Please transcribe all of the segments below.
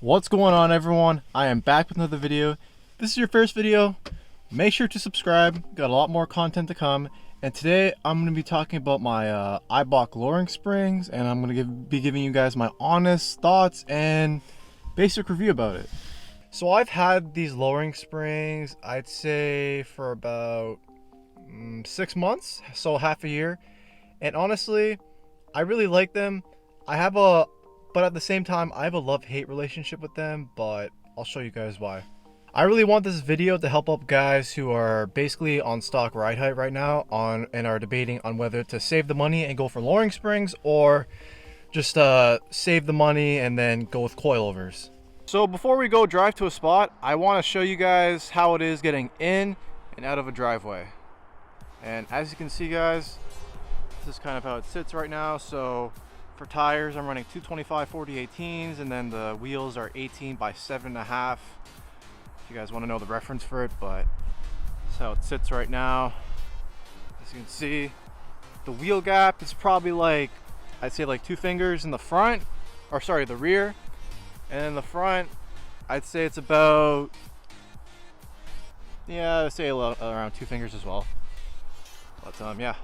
What's going on, everyone? I am back with another video. If this is your first video, make sure to subscribe. Got a lot more content to come. And today I'm going to be talking about my Eibach lowering springs, and I'm going to be giving you guys my honest thoughts and basic review about it. So I've had these lowering springs, I'd say for about 6 months, so half a year. And honestly, I really like them. But at the same time, I have a love-hate relationship with them, but I'll show you guys why. I really want this video to help out guys who are basically on stock ride height right now and are debating on whether to save the money and go for lowering springs or just save the money and then go with coilovers. So before we go drive to a spot, I want to show you guys how it is getting in and out of a driveway. And as you can see, guys, this is kind of how it sits right now. So for tires, I'm running 225 40/18s, and then the wheels are 18 by 7.5. If you guys want to know the reference for it, but that's how it sits right now. As you can see, the wheel gap is probably like, I'd say like 2 fingers in the front, or sorry, the rear. And in the front, I'd say it's about, yeah, I'd say around 2 fingers as well. But yeah.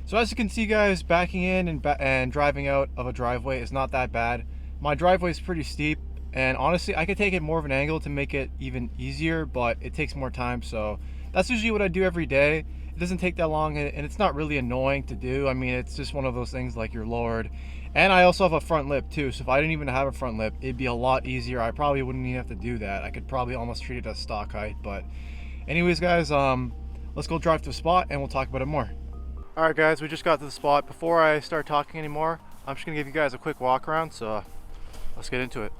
So as you can see, guys, backing in and driving out of a driveway is not that bad. My driveway is pretty steep, and honestly, I could take it more of an angle to make it even easier, but it takes more time. So that's usually what I do every day. It doesn't take that long, and it's not really annoying to do. I mean, it's just one of those things like you're lowered. And I also have a front lip too, so if I didn't even have a front lip, it'd be a lot easier. I probably wouldn't even have to do that. I could probably almost treat it as stock height. But anyways, guys, let's go drive to a spot and we'll talk about it more. Alright guys, we just got to the spot. Before I start talking anymore, I'm just going to give you guys a quick walk around, so let's get into it.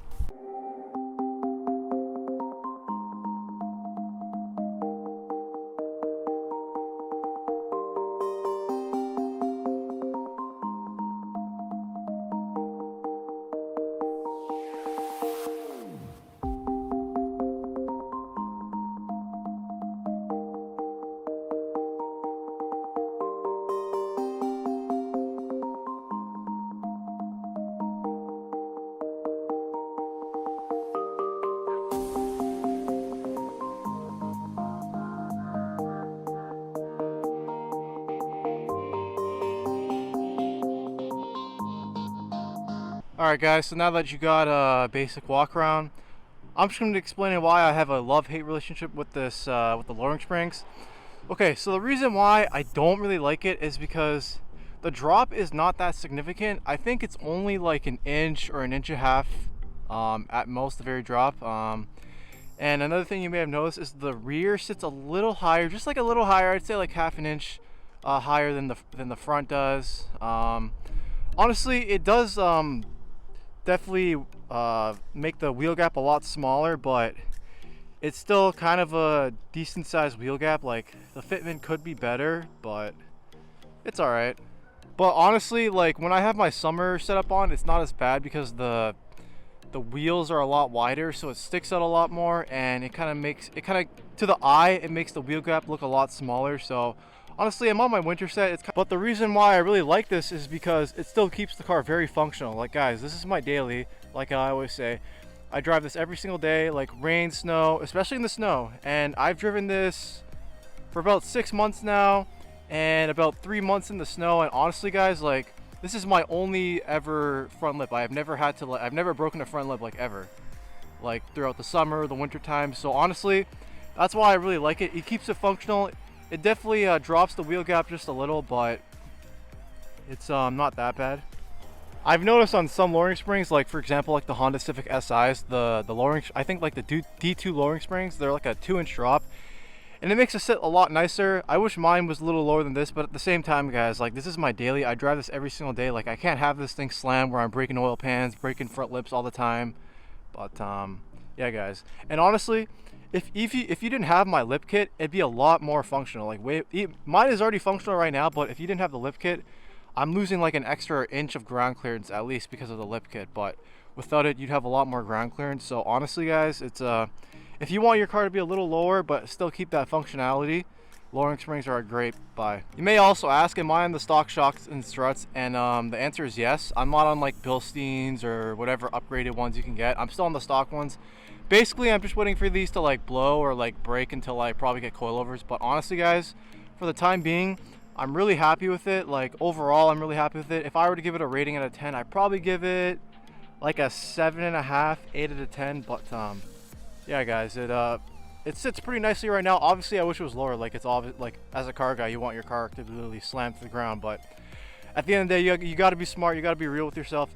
Alright guys, so now that you got a basic walk around, I'm just going to explain why I have a love-hate relationship with this, with the lowering springs. Okay, so the reason why I don't really like it is because the drop is not that significant. I think it's only like an inch or an inch and a half at most, the very drop. And another thing you may have noticed is the rear sits a little higher, just like a little higher. I'd say like half an inch higher than the front does. Honestly, it does definitely make the wheel gap a lot smaller, but it's still kind of a decent sized wheel gap. Like, the fitment could be better, but it's all right. But honestly, like when I have my summer set up on, it's not as bad because the wheels are a lot wider, so it sticks out a lot more, and it kind of to the eye, it makes the wheel gap look a lot smaller. So honestly, I'm on my winter set. But the reason why I really like this is because it still keeps the car very functional. Like guys, this is my daily, like I always say. I drive this every single day, like rain, snow, especially in the snow. And I've driven this for about 6 months now, and about 3 months in the snow. And honestly, guys, like this is my only ever front lip. I've never broken a front lip, like ever, like throughout the summer, the winter time. So honestly, that's why I really like it. It keeps it functional. It definitely drops the wheel gap just a little, but it's not that bad. I've noticed on some lowering springs, like for example, like the Honda Civic SIs, the lowering, I think like the D2 lowering springs, they're like a 2-inch drop. and it makes it sit a lot nicer. I wish mine was a little lower than this, but at the same time, guys, like, this is my daily. I drive this every single day. Like, I can't have this thing slammed where I'm breaking oil pans, breaking front lips all the time. But yeah, guys, and honestly, if you didn't have my lip kit, it'd be a lot more functional. Like, mine is already functional right now, but if you didn't have the lip kit, I'm losing like an extra inch of ground clearance at least because of the lip kit. But without it, you'd have a lot more ground clearance. So honestly, guys, it's if you want your car to be a little lower but still keep that functionality, lowering springs are a great buy. You may also ask, am I on the stock shocks and struts? And the answer is yes. I'm not on like Bilsteins or whatever upgraded ones you can get. I'm still on the stock ones. Basically, I'm just waiting for these to like blow or like break until I probably get coilovers. But honestly, guys, for the time being, I'm really happy with it. Like, overall, I'm really happy with it. If I were to give it a rating out of 10, I'd probably give it like a 7.5, 8 out of 10. But yeah, guys, it sits pretty nicely right now. Obviously, I wish it was lower. Like, it's obvious, like, as a car guy, you want your car to literally slam to the ground. But at the end of the day, you got to be smart. You got to be real with yourself.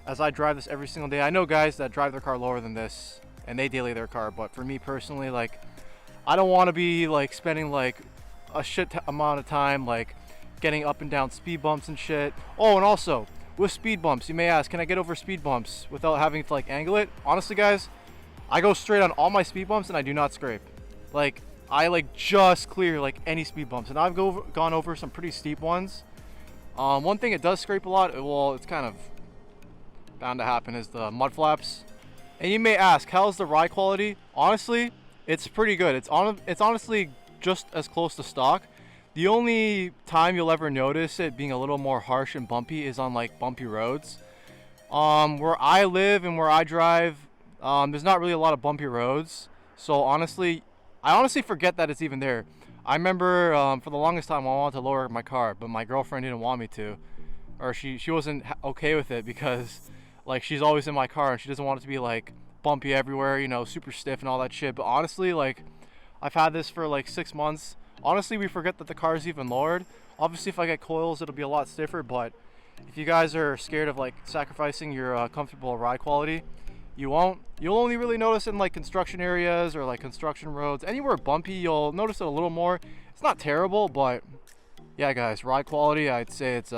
As I drive this every single day, I know guys that drive their car lower than this and they daily their car. But for me personally, like, I don't want to be like spending like a amount of time like getting up and down speed bumps and shit. Oh, and also with speed bumps, you may ask, can I get over speed bumps without having to like angle it? Honestly, guys, I go straight on all my speed bumps and I do not scrape. Like, I like just clear like any speed bumps, and I've gone over some pretty steep ones. One thing it does scrape a lot, well, it's kind of bound to happen, is the mud flaps. And you may ask, how's the ride quality? Honestly, it's pretty good. It's honestly just as close to stock. The only time you'll ever notice it being a little more harsh and bumpy is on like bumpy roads. Where I live and where I drive, there's not really a lot of bumpy roads. So honestly, I honestly forget that it's even there. I remember for the longest time I wanted to lower my car, but my girlfriend didn't want me to, or she wasn't okay with it because like she's always in my car and she doesn't want it to be like bumpy everywhere, you know, super stiff and all that shit. But honestly, like, I've had this for like 6 months. Honestly, we forget that the car is even lowered. Obviously, if I get coils, it'll be a lot stiffer, but if you guys are scared of like sacrificing your comfortable ride quality, you won't. You'll only really notice in like construction areas or like construction roads. Anywhere bumpy, you'll notice it a little more. It's not terrible, but yeah, guys, ride quality, I'd say it's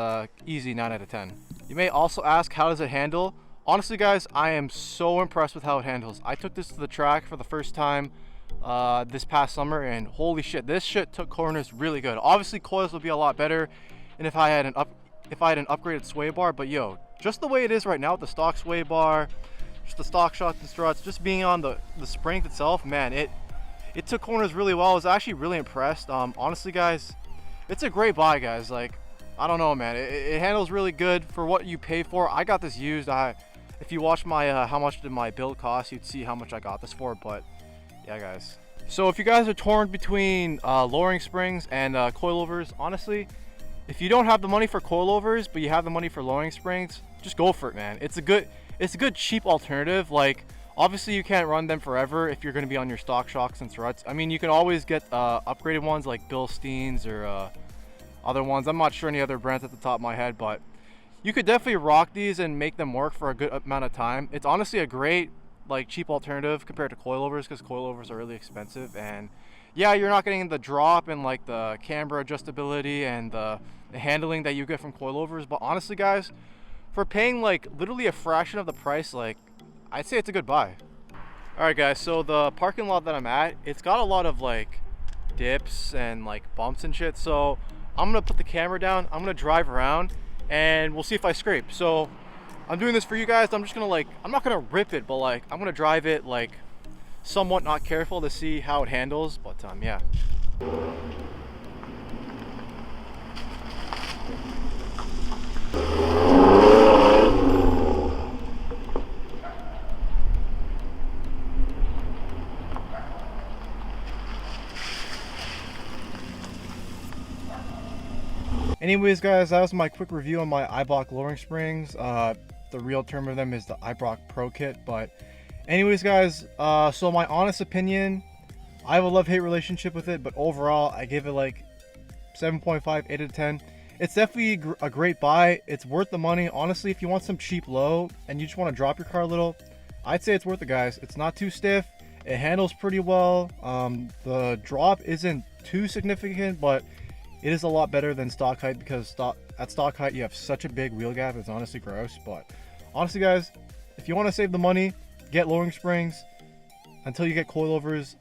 easy 9 out of 10. You may also ask, how does it handle? Honestly, guys, I am so impressed with how it handles. I took this to the track for the first time this past summer, and holy shit, this shit took corners really good. Obviously, coils would be a lot better, and if I had an upgraded sway bar, but yo, just the way it is right now with the stock sway bar, just the stock shocks and struts, just being on the springs itself, man, it took corners really well. I was actually really impressed. Honestly, guys, it's a great buy, guys. Like, I don't know, man, it handles really good for what you pay for. I got this used. If you watch my how much did my build cost, you'd see how much I got this for. But yeah, guys, so if you guys are torn between lowering springs and coilovers, honestly, if you don't have the money for coilovers but you have the money for lowering springs, just go for it, man. It's a good cheap alternative. Like, obviously you can't run them forever if you're going to be on your stock shocks and struts. I mean, you can always get upgraded ones like Bilsteins or other ones. I'm not sure any other brands at the top of my head, but you could definitely rock these and make them work for a good amount of time. It's honestly a great like cheap alternative compared to coilovers, because coilovers are really expensive. And yeah, you're not getting the drop and like the camber adjustability and the handling that you get from coilovers. But honestly, guys, for paying like literally a fraction of the price, like, I'd say it's a good buy. Alright, guys, so the parking lot that I'm at, it's got a lot of like dips and like bumps and shit. So I'm gonna put the camera down, I'm gonna drive around, and we'll see if I scrape. So I'm doing this for you guys. I'm just gonna like, I'm not gonna rip it, but like I'm gonna drive it like somewhat not careful to see how it handles. But yeah. Anyways, guys, that was my quick review on my Eibach lowering springs. The real term of them is the Eibach Pro Kit. But anyways, guys, so my honest opinion, I have a love-hate relationship with it, but overall I give it like 7.5, 8 out of 10. It's definitely a great buy. It's worth the money. Honestly, if you want some cheap low and you just want to drop your car a little, I'd say it's worth it, guys. It's not too stiff, It handles pretty well. The drop isn't too significant, but it is a lot better than stock height, because at stock height you have such a big wheel gap. It's honestly gross. But honestly, guys, if you want to save the money, get lowering springs until you get coilovers,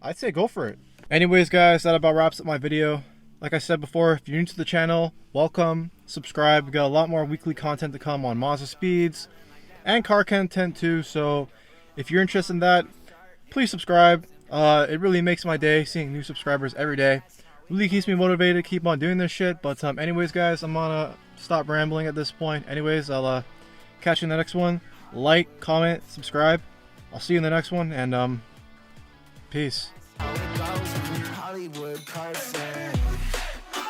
I'd say go for it. Anyways, guys, that about wraps up my video. Like I said before, if you're new to the channel, welcome, subscribe. We got a lot more weekly content to come on Mazdaspeeds and car content too. So if you're interested in that, please subscribe. It really makes my day seeing new subscribers every day. Really keeps me motivated to keep on doing this shit. But anyways, guys, I'm gonna stop rambling at this point. Anyways, I'll catch you in the next one. Like, comment, subscribe. I'll see you in the next one, and peace. Hollywood